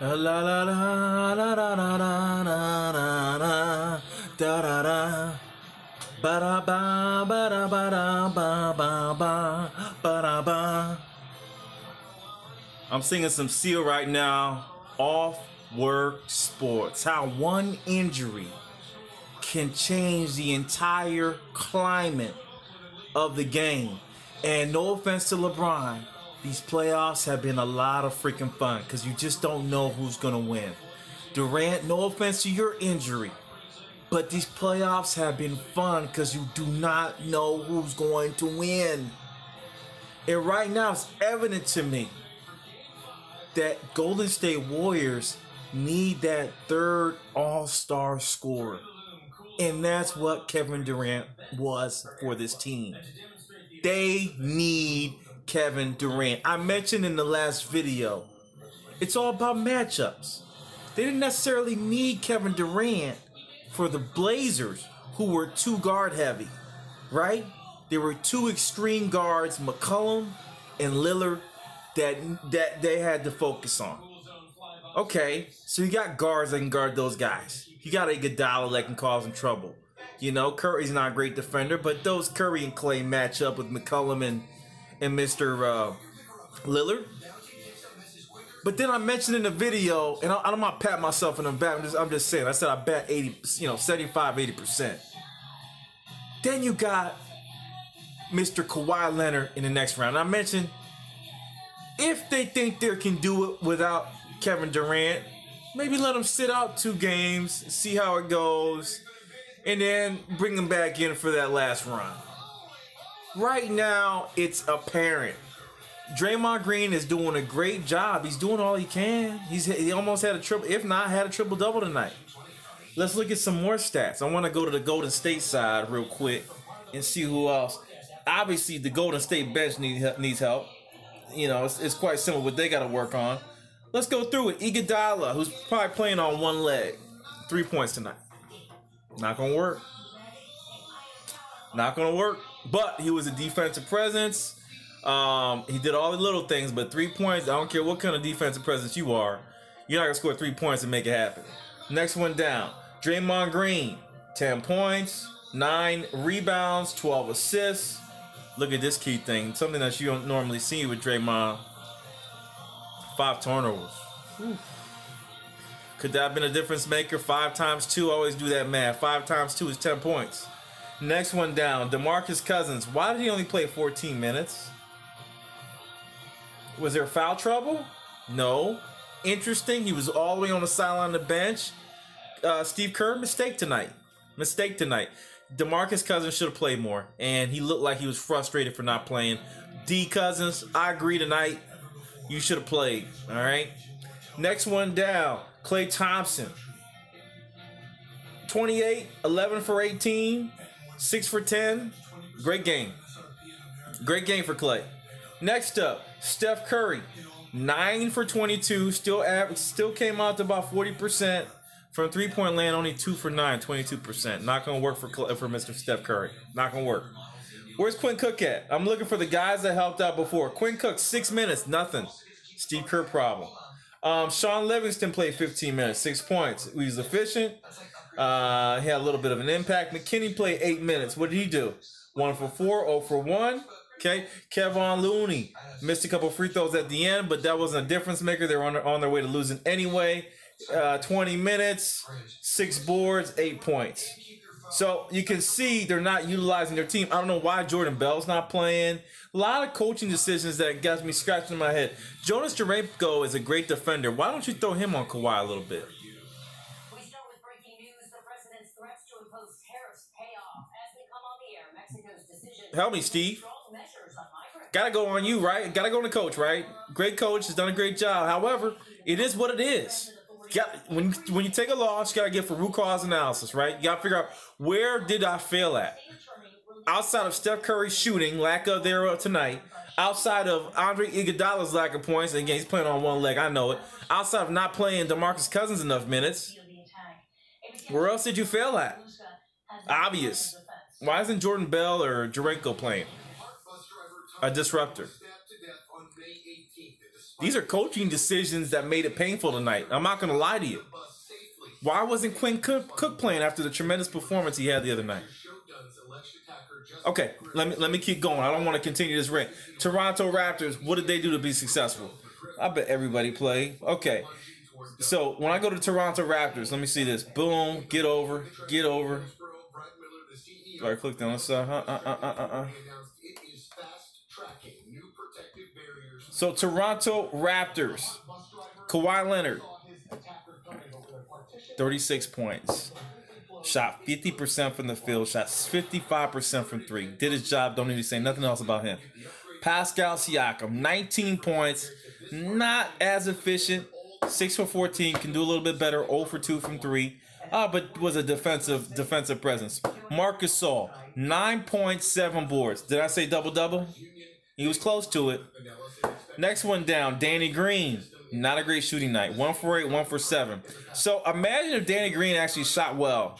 La la la la la la la la la la da da da ba da ba da ba ba da ba. I'm singing some Seal right now. Off work sports. How one injury can change the entire climate of the game. And no offense to LeBron, these playoffs have been a lot of freaking fun because you just don't know who's going to win. Durant, no offense to your injury, but these playoffs have been fun because you do not know who's going to win. And right now it's evident to me that Golden State Warriors need that third all-star scorer. And that's what Kevin Durant was for this team. They need Kevin Durant. I mentioned in the last video, it's all about matchups. They didn't necessarily need Kevin Durant for the Blazers, who were too guard heavy, right? There were two extreme guards, McCollum and Lillard, that they had to focus on. Okay, so you got guards that can guard those guys. You got Iguodala that can cause them trouble. You know, Curry's not a great defender, but those Curry and Clay match up with McCollum and Mr. Lillard. But then I mentioned in the video, and I'm not patting myself in the back. I'm just saying. I said I bet 75, 80%. Then you got Mr. Kawhi Leonard in the next round. And I mentioned if they think they can do it without Kevin Durant, maybe let him sit out 2 games, see how it goes, and then bring him back in for that last run. Right now, it's apparent. Draymond Green is doing a great job. He's doing all he can. He almost had a triple, if not had a triple-double tonight. Let's look at some more stats. I want to go to the Golden State side real quick and see who else. Obviously, the Golden State bench needs help. You know, it's quite simple what they got to work on. Let's go through it. Iguodala, who's probably playing on one leg. 3 points tonight. Not going to work. Not going to work. But he was a defensive presence. He did all the little things, but 3 points, I don't care what kind of defensive presence you are, you're not going to score 3 points and make it happen. Next one down. Draymond Green, 10 points, 9 rebounds, 12 assists. Look at this key thing. Something that you don't normally see with Draymond. 5 turnovers. Whew. Could that have been a difference maker? 5 times 2. Always do that math. 5 times 2 is 10 points. Next one down. DeMarcus Cousins. Why did he only play 14 minutes? Was there foul trouble? No. Interesting. He was all the way on the sideline on the bench. Steve Kerr, mistake tonight. DeMarcus Cousins should have played more, and he looked like he was frustrated for not playing. D. Cousins, I agree tonight. You should have played, all right? Next one down, Klay Thompson. 28, 11 for 18, 6 for 10. Great game. Great game for Klay. Next up, Steph Curry. 9 for 22, still came out to about 40%. From 3-point land, only 2 for 9, 22%. Not going to work for Mr. Steph Curry. Not going to work. Where's Quinn Cook at? I'm looking for the guys that helped out before. Quinn Cook, 6 minutes, nothing. Steve Kerr problem. Sean Livingston played 15 minutes, 6 points. He was efficient. He had a little bit of an impact. McKinney played 8 minutes. What did he do? 1 for 4, 0 for 1. Okay. Kevon Looney missed a couple free throws at the end, but that wasn't a difference maker. They were on their way to losing anyway. 20 minutes, 6 boards, 8 points. So you can see they're not utilizing their team. I don't know why Jordan Bell's not playing. A lot of coaching decisions that got me scratching my head. Jonas Jerebko is a great defender. Why don't you throw him on Kawhi a little bit? We start with breaking news. The president's threats to impose tariffs pay off as they come on the air. Mexico's decision. Help me, Steve. Gotta go on you, right? Gotta go on the coach, right? Great coach, has done a great job. However, it is what it is. When you take a loss, you gotta get for root cause analysis, right? You gotta figure out, where did I fail at? Outside of Steph Curry's shooting, lack of there tonight, outside of Andre Iguodala's lack of points, and again, he's playing on one leg, I know it. Outside of not playing DeMarcus Cousins enough minutes, where else did you fail at? Obvious. Why isn't Jordan Bell or Jerebko playing? A disruptor. These are coaching decisions that made it painful tonight. I'm not going to lie to you. Why wasn't Quinn Cook playing after the tremendous performance he had the other night? Okay, let me keep going. I don't want to continue this rant. Toronto Raptors, what did they do to be successful? I bet everybody played. Okay, so when I go to Toronto Raptors, let me see this. Boom, get over. All right, click on this. So Toronto Raptors, Kawhi Leonard, 36 points. Shot 50% from the field, shot 55% from three. Did his job, don't need to say nothing else about him. Pascal Siakam, 19 points, not as efficient. 6 for 14, can do a little bit better. 0 for 2 from three, but was a defensive presence. Marc Gasol, 9.7 boards. Did I say double-double? He was close to it. Next one down, Danny Green. Not a great shooting night. 1 for 8, 1 for 7. So imagine if Danny Green actually shot well.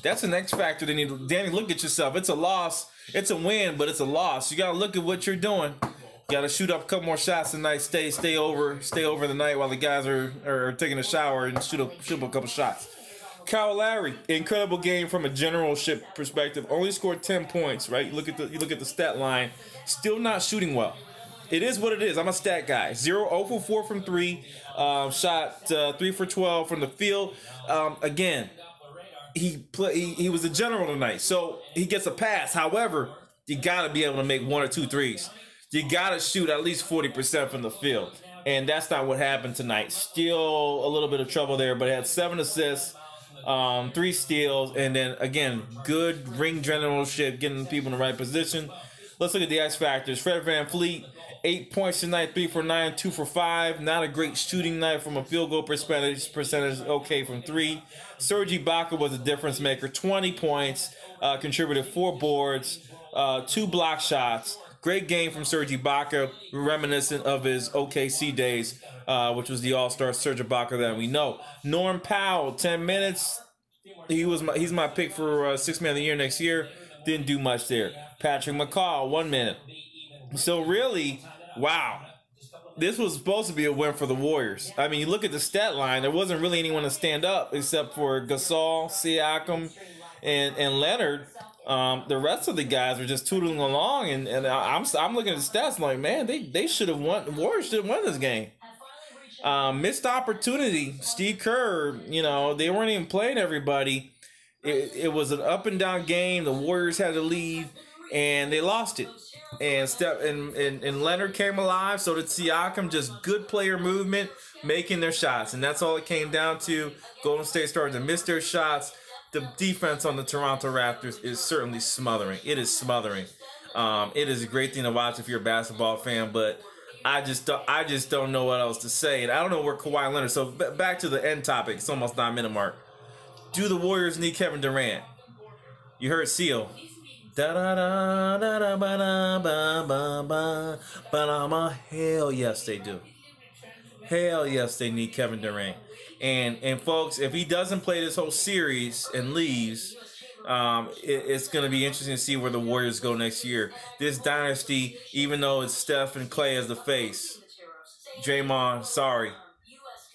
That's an X factor they need. Danny, look at yourself. It's a loss. It's a win, but it's a loss. You got to look at what you're doing. You got to shoot up a couple more shots tonight. Stay over the night while the guys are taking a shower and shoot up a couple shots. Kyle Lowry, incredible game from a generalship perspective. Only scored 10 points, right? You look at the stat line. Still not shooting well. It is what it is. I'm a stat guy. 0 for 4 from 3. Shot 3 for 12 from the field. Again, he was a general tonight, so he gets a pass. However, you got to be able to make 1 or 2 threes. You got to shoot at least 40% from the field. And that's not what happened tonight. Still a little bit of trouble there, but he had 7 assists, 3 steals, and then, again, good ring generalship, getting people in the right position. Let's look at the X factors. Fred VanVleet, 8 points tonight, 3 for 9, 2 for 5. Not a great shooting night from a field goal percentage okay from 3. Serge Ibaka was a difference maker, 20 points, contributed 4 boards, 2 block shots. Great game from Serge Ibaka, reminiscent of his OKC days, which was the All-Star Serge Ibaka that we know. Norm Powell, 10 minutes. He's my pick for Sixth Man of the Year next year. Didn't do much there. Patrick McCaw, 1 minute. So really, wow. This was supposed to be a win for the Warriors. I mean, you look at the stat line, there wasn't really anyone to stand up except for Gasol, Siakam, and Leonard. The rest of the guys were just tootling along, and I'm looking at the stats like, man, they should have won. The Warriors should have won this game. Missed opportunity. Steve Kerr, they weren't even playing everybody. It was an up and down game. The Warriors had the lead, and they lost it. And Leonard came alive. So did Siakam. Just good player movement, making their shots, and that's all it came down to. Golden State started to miss their shots. The defense on the Toronto Raptors is certainly smothering. It is smothering. It is a great thing to watch if you're a basketball fan, but I just don't know what else to say. And I don't know where Kawhi Leonard. So back to the end topic. It's almost 9-minute mark. Do the Warriors need Kevin Durant? You heard Seal. Hell yes, they do. Hell yes, they need Kevin Durant. And folks, if he doesn't play this whole series and leaves, it's going to be interesting to see where the Warriors go next year. This dynasty, even though it's Steph and Clay as the face, Draymond, sorry.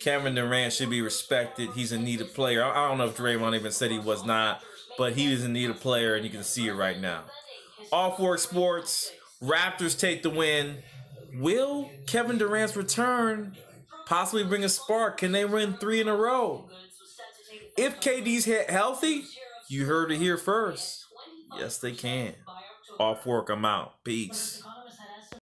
Kevin Durant should be respected. He's a needed player. I don't know if Draymond even said he was not, but he is a needed player, and you can see it right now. Off Work Sports, Raptors take the win. Will Kevin Durant's return possibly bring a spark? Can they win 3 in a row? If KD's healthy, you heard it here first. Yes, they can. Off Work, I'm out. Peace.